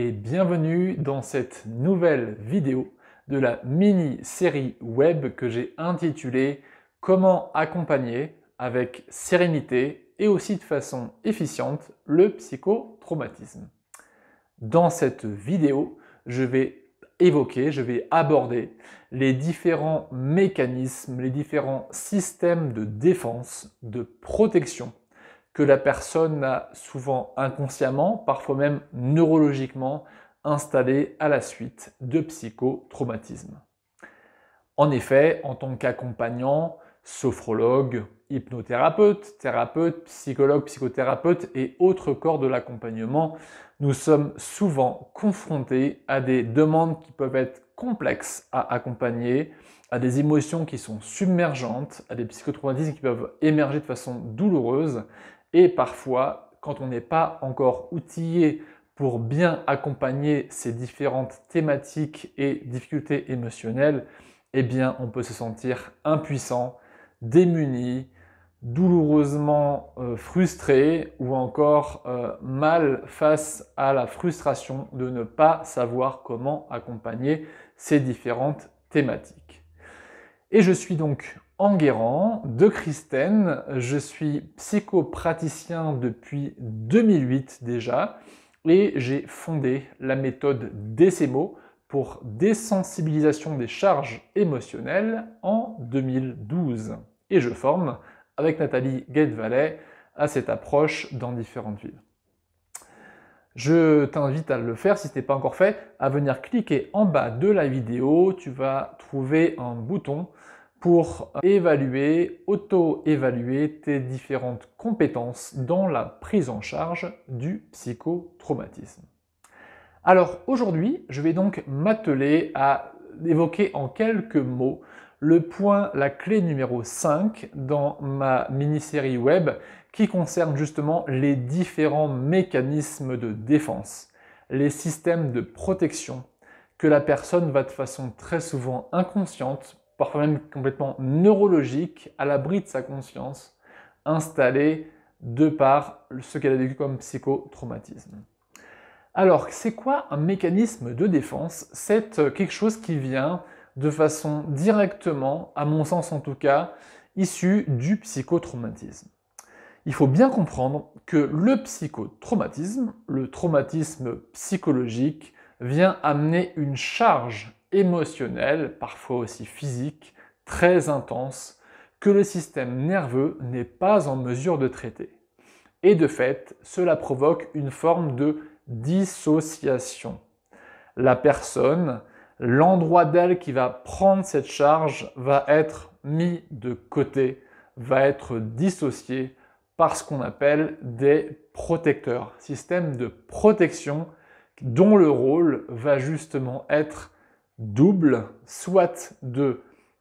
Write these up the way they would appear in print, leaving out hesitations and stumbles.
et bienvenue dans cette nouvelle vidéo de la mini-série web que j'ai intitulée « Comment accompagner avec sérénité et aussi de façon efficiente le psychotraumatisme ». Dans cette vidéo, je vais aborder les différents mécanismes, les différents systèmes de défense, de protection que la personne a souvent inconsciemment, parfois même neurologiquement installés à la suite de psychotraumatismes. En effet, en tant qu'accompagnant, sophrologue, hypnothérapeute, thérapeute, psychologue, psychothérapeute et autres corps de l'accompagnement, nous sommes souvent confrontés à des demandes qui peuvent être complexes à accompagner, à des émotions qui sont submergentes, à des psychotraumatismes qui peuvent émerger de façon douloureuse et parfois, quand on n'est pas encore outillé pour bien accompagner ces différentes thématiques et difficultés émotionnelles, eh bien, on peut se sentir impuissant, démuni, douloureusement frustré ou encore mal face à la frustration de ne pas savoir comment accompagner ces différentes thématiques. Et je suis donc Enguerrand de Christène, je suis psychopraticien depuis 2008 déjà et j'ai fondé la méthode Decemo pour désensibilisation des charges émotionnelles en 2012. Et je forme avec Nathalie Guedvalet à cette approche dans différentes villes. Je t'invite à le faire si ce n'est pas encore fait, à venir cliquer en bas de la vidéo, tu vas trouver un bouton pour évaluer, auto-évaluer tes différentes compétences dans la prise en charge du psychotraumatisme. Alors aujourd'hui, je vais donc m'atteler à évoquer en quelques mots le point, la clé numéro 5 dans ma mini-série web qui concerne justement les différents mécanismes de défense, les systèmes de protection que la personne va de façon très souvent inconsciente, parfois même complètement neurologique, à l'abri de sa conscience, installer de par ce qu'elle a vécu comme psychotraumatisme. Alors, c'est quoi un mécanisme de défense? C'est quelque chose qui vient de façon directement, à mon sens en tout cas, issu du psychotraumatisme. Il faut bien comprendre que le psychotraumatisme, le traumatisme psychologique, vient amener une charge émotionnelle, parfois aussi physique, très intense, que le système nerveux n'est pas en mesure de traiter. Et de fait, cela provoque une forme de dissociation. La personne, l'endroit d'elle qui va prendre cette charge va être mis de côté, va être dissocié par ce qu'on appelle des protecteurs, systèmes de protection dont le rôle va justement être double, soit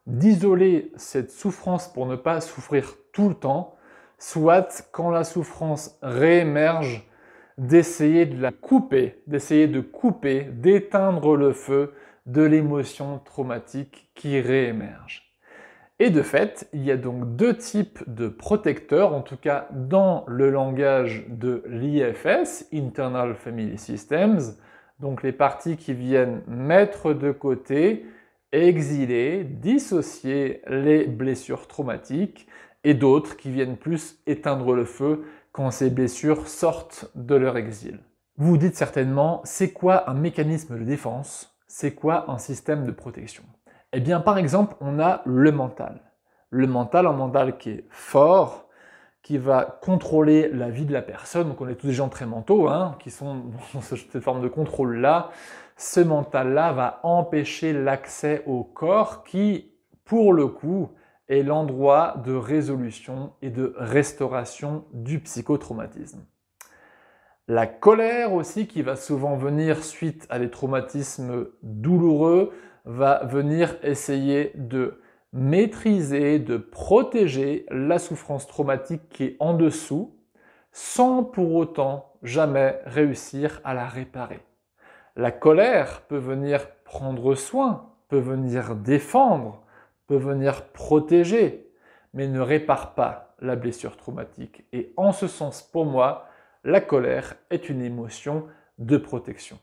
d'isoler cette souffrance pour ne pas souffrir tout le temps, soit quand la souffrance réémerge, d'essayer de la couper, d'éteindre le feu de l'émotion traumatique qui réémerge. Et de fait, il y a donc deux types de protecteurs, en tout cas dans le langage de l'IFS, Internal Family Systems, donc les parties qui viennent mettre de côté, exiler, dissocier les blessures traumatiques, et d'autres qui viennent plus éteindre le feu quand ces blessures sortent de leur exil. Vous vous dites certainement, c'est quoi un mécanisme de défense? C'est quoi un système de protection? Eh bien, par exemple, on a le mental. Le mental, un mental qui est fort, qui va contrôler la vie de la personne. Donc, on est tous des gens très mentaux, qui sont dans cette forme de contrôle-là. Ce mental-là va empêcher l'accès au corps qui, pour le coup, est l'endroit de résolution et de restauration du psychotraumatisme. La colère aussi, qui va souvent venir suite à des traumatismes douloureux, va venir essayer de maîtriser, de protéger la souffrance traumatique qui est en dessous, sans pour autant jamais réussir à la réparer. La colère peut venir prendre soin, peut venir défendre, peut venir protéger, mais ne répare pas la blessure traumatique. Et en ce sens, pour moi, la colère est une émotion de protection.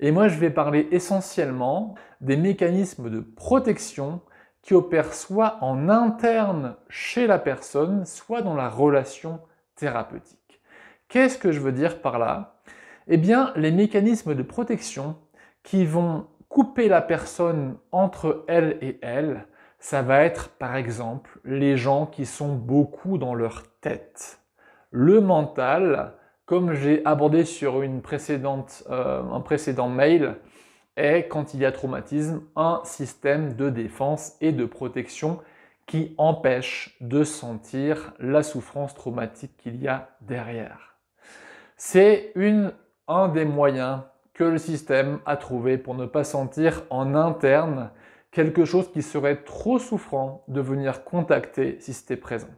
Et moi, je vais parler essentiellement des mécanismes de protection qui opèrent soit en interne chez la personne, soit dans la relation thérapeutique. Qu'est-ce que je veux dire par là? Eh bien, les mécanismes de protection qui vont couper la personne entre elle et elle, ça va être par exemple les gens qui sont beaucoup dans leur tête. Le mental, comme j'ai abordé sur un précédent mail, est, quand il y a traumatisme, un système de défense et de protection qui empêche de sentir la souffrance traumatique qu'il y a derrière. C'est un des moyens que le système a trouvé pour ne pas sentir en interne quelque chose qui serait trop souffrant de venir contacter si c'était présent.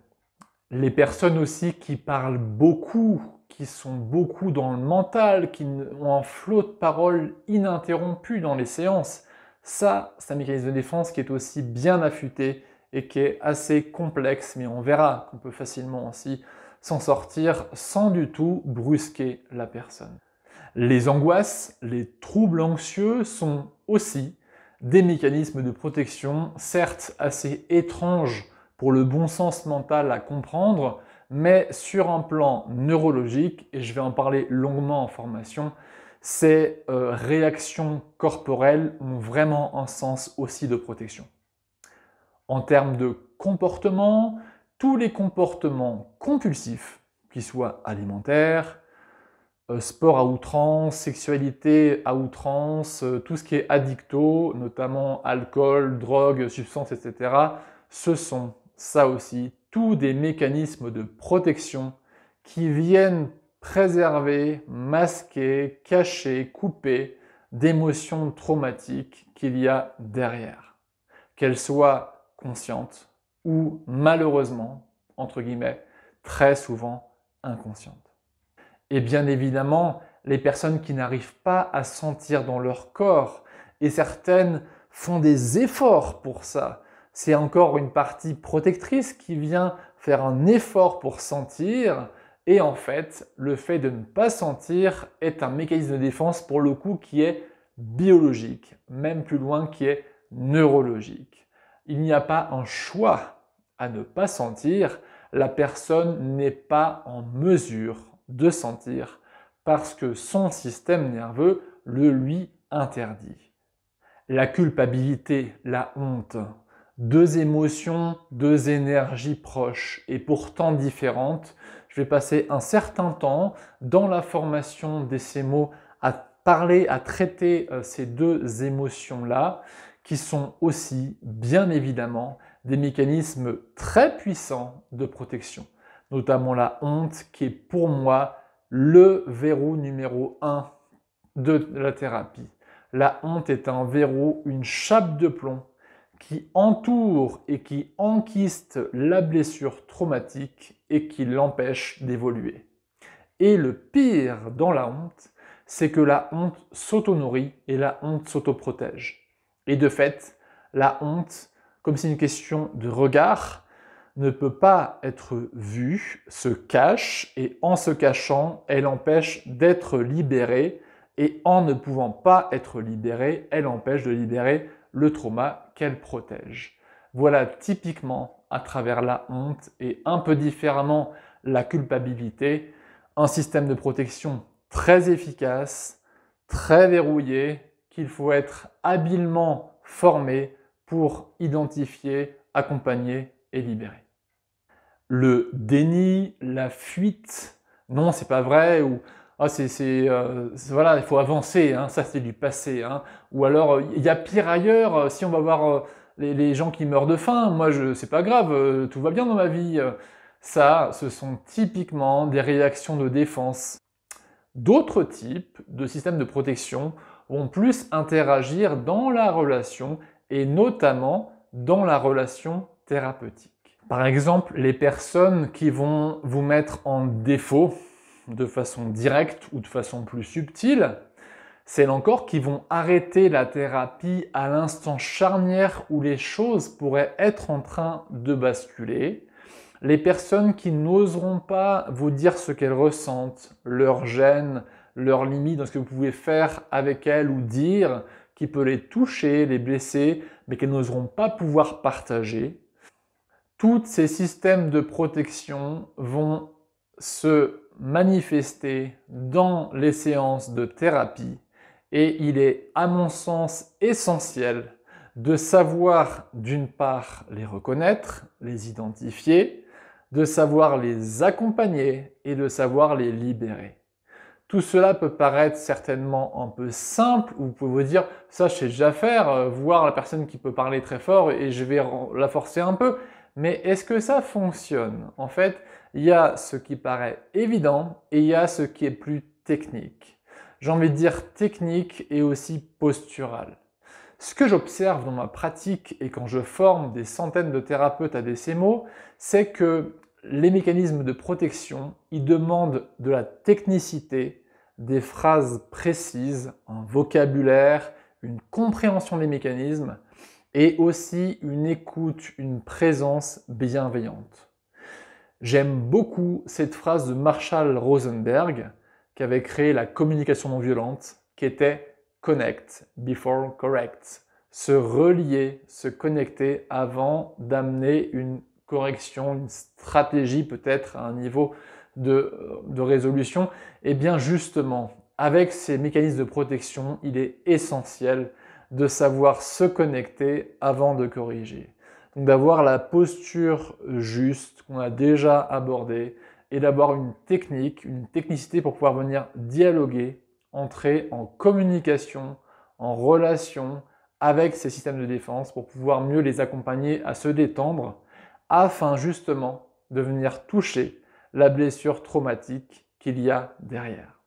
Les personnes aussi qui parlent beaucoup, qui sont beaucoup dans le mental, qui ont un flot de paroles ininterrompu dans les séances, ça, c'est un mécanisme de défense qui est aussi bien affûté et qui est assez complexe, mais on verra qu'on peut facilement aussi s'en sortir sans du tout brusquer la personne. Les angoisses, les troubles anxieux sont aussi des mécanismes de protection, certes assez étranges pour le bon sens mental à comprendre, mais sur un plan neurologique, et je vais en parler longuement en formation, ces réactions corporelles ont vraiment un sens aussi de protection. En termes de comportement, tous les comportements compulsifs, qu'ils soient alimentaires, sport à outrance, sexualité à outrance, tout ce qui est addicto, notamment alcool, drogue, substances, etc., ce sont, ça aussi, tous des mécanismes de protection qui viennent préserver, masquer, cacher, couper d'émotions traumatiques qu'il y a derrière, qu'elles soient conscientes ou malheureusement, entre guillemets, très souvent inconscientes. Et bien évidemment, les personnes qui n'arrivent pas à sentir dans leur corps, et certaines font des efforts pour ça, c'est encore une partie protectrice qui vient faire un effort pour sentir, et en fait, le fait de ne pas sentir est un mécanisme de défense pour le coup qui est biologique, même plus loin qui est neurologique. Il n'y a pas un choix à ne pas sentir, la personne n'est pas en mesure de sentir parce que son système nerveux le lui interdit. La culpabilité, la honte, deux émotions, deux énergies proches et pourtant différentes. Je vais passer un certain temps dans la formation d'ESSEMO à parler, à traiter ces deux émotions-là qui sont aussi, bien évidemment, des mécanismes très puissants de protection, notamment la honte qui est pour moi le verrou numéro 1 de la thérapie. La honte est un verrou, une chape de plomb qui entoure et qui enquiste la blessure traumatique et qui l'empêche d'évoluer. Et le pire dans la honte, c'est que la honte s'auto-nourrit et la honte s'auto-protège. Et de fait, la honte, comme c'est une question de regard, ne peut pas être vue, se cache, et en se cachant, elle empêche d'être libérée, et en ne pouvant pas être libérée, elle empêche de libérer le trauma qu'elle protège. Voilà typiquement, à travers la honte, et un peu différemment la culpabilité, un système de protection très efficace, très verrouillé, qu'il faut être habilement formé pour identifier, accompagner et libérer. Le déni, la fuite, non c'est pas vrai, ou ah, voilà, il faut avancer, hein, ça c'est du passé, hein. Ou alors il y a pire ailleurs, si on va voir les gens qui meurent de faim, moi c'est pas grave, tout va bien dans ma vie. Ça, ce sont typiquement des réactions de défense. D'autres types de systèmes de protection vont plus interagir dans la relation et notamment dans la relation thérapeutique. Par exemple, les personnes qui vont vous mettre en défaut de façon directe ou de façon plus subtile, celles encore qui vont arrêter la thérapie à l'instant charnière où les choses pourraient être en train de basculer, les personnes qui n'oseront pas vous dire ce qu'elles ressentent, leur gêne, leurs limites dans ce que vous pouvez faire avec elles ou dire, qui peut les toucher, les blesser, mais qu'elles n'oseront pas pouvoir partager. Tous ces systèmes de protection vont se manifester dans les séances de thérapie et il est, à mon sens, essentiel de savoir d'une part les reconnaître, les identifier, de savoir les accompagner et de savoir les libérer. Tout cela peut paraître certainement un peu simple, ou vous pouvez vous dire « ça je sais déjà faire, voir la personne qui peut parler très fort et je vais la forcer un peu ». Mais est-ce que ça fonctionne? En fait, il y a ce qui paraît évident et il y a ce qui est plus technique. J'ai envie de dire technique et aussi postural. Ce que j'observe dans ma pratique et quand je forme des centaines de thérapeutes à DCMO, c'est que les mécanismes de protection, ils demandent de la technicité, des phrases précises, un vocabulaire, une compréhension des mécanismes et aussi une écoute, une présence bienveillante. J'aime beaucoup cette phrase de Marshall Rosenberg qui avait créé la communication non violente, qui était « connect before correct », se relier, se connecter avant d'amener une correction, une stratégie peut-être à un niveau de résolution. Et bien justement, avec ces mécanismes de protection, il est essentiel de savoir se connecter avant de corriger. Donc d'avoir la posture juste qu'on a déjà abordée et d'avoir une technique, une technicité pour pouvoir venir dialoguer, entrer en communication, en relation avec ces systèmes de défense pour pouvoir mieux les accompagner à se détendre afin justement de venir toucher la blessure traumatique qu'il y a derrière.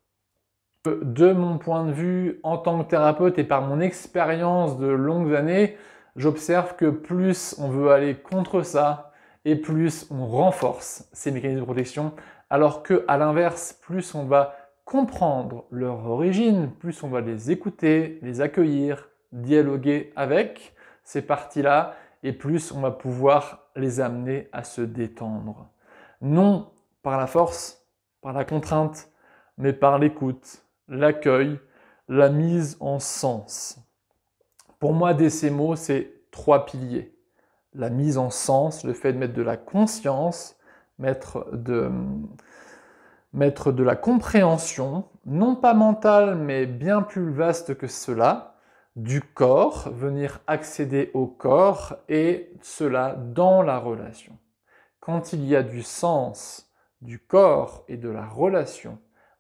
De mon point de vue, en tant que thérapeute et par mon expérience de longues années, j'observe que plus on veut aller contre ça et plus on renforce ces mécanismes de protection, alors que à l'inverse, plus on va comprendre leur origine, plus on va les écouter, les accueillir, dialoguer avec ces parties-là, et plus on va pouvoir les amener à se détendre. Non par la force, par la contrainte, mais par l'écoute, l'accueil, la mise en sens. Pour moi, DCMO, c'est 3 piliers. La mise en sens, le fait de mettre de la conscience, mettre de la compréhension, non pas mentale, mais bien plus vaste que cela, du corps, venir accéder au corps, et cela dans la relation. Quand il y a du sens, du corps et de la relation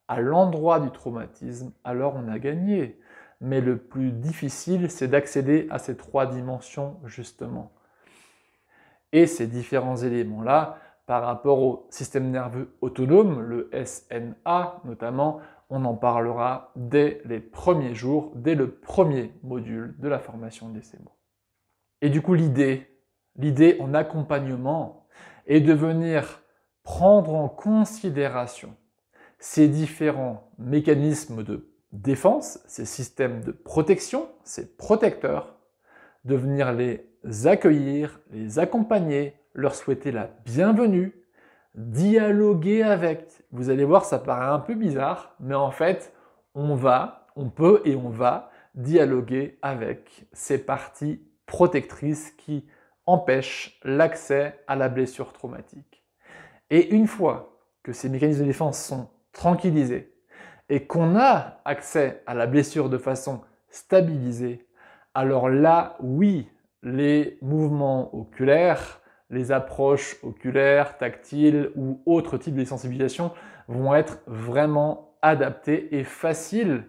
à l'endroit du traumatisme, alors on a gagné. Mais le plus difficile, c'est d'accéder à ces 3 dimensions, justement. Et ces différents éléments-là, par rapport au système nerveux autonome, le SNA notamment, on en parlera dès les premiers jours, dès le premier module de la formation DCMO. Et du coup, l'idée en accompagnement est de venir prendre en considération ces différents mécanismes de défense, ces systèmes de protection, ces protecteurs, de venir les accueillir, les accompagner, leur souhaiter la bienvenue, dialoguer avec. Vous allez voir, ça paraît un peu bizarre, mais en fait, on peut et on va dialoguer avec ces parties protectrices qui empêchent l'accès à la blessure traumatique. Et une fois que ces mécanismes de défense sont tranquillisés et qu'on a accès à la blessure de façon stabilisée, alors là, oui, les mouvements oculaires, les approches oculaires, tactiles ou autres types de sensibilisation vont être vraiment adaptés et faciles.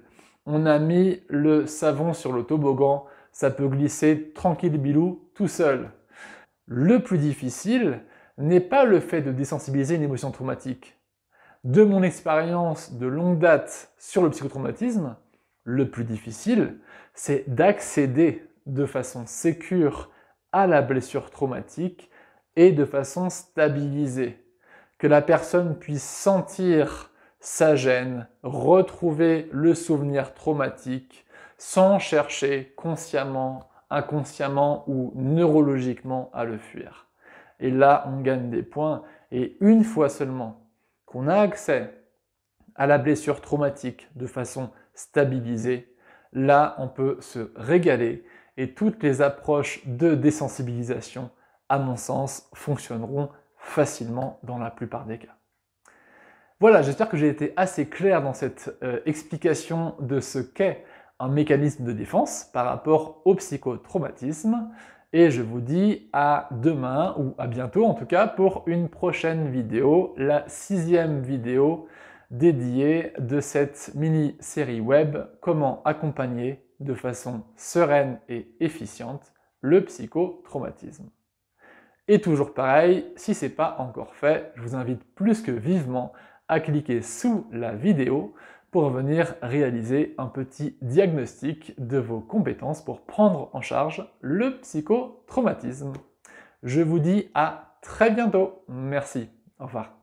On a mis le savon sur le toboggan, ça peut glisser tranquille bilou tout seul. Le plus difficile n'est pas le fait de désensibiliser une émotion traumatique. De mon expérience de longue date sur le psychotraumatisme, le plus difficile, c'est d'accéder de façon sécure à la blessure traumatique et de façon stabilisée. Que la personne puisse sentir sa gêne, retrouver le souvenir traumatique sans chercher consciemment, inconsciemment ou neurologiquement à le fuir. Et là, on gagne des points. Et une fois seulement qu'on a accès à la blessure traumatique de façon stabilisée, là on peut se régaler et toutes les approches de désensibilisation, à mon sens, fonctionneront facilement dans la plupart des cas. Voilà, j'espère que j'ai été assez clair dans cette explication de ce qu'est un mécanisme de défense par rapport au psychotraumatisme. Et je vous dis à demain, ou à bientôt en tout cas, pour une prochaine vidéo, la 6e vidéo dédiée de cette mini-série web « Comment accompagner de façon sereine et efficiente le psychotraumatisme ». Et toujours pareil, si ce n'est pas encore fait, je vous invite plus que vivement à cliquer sous la vidéo pour venir réaliser un petit diagnostic de vos compétences pour prendre en charge le psychotraumatisme. Je vous dis à très bientôt. Merci. Au revoir.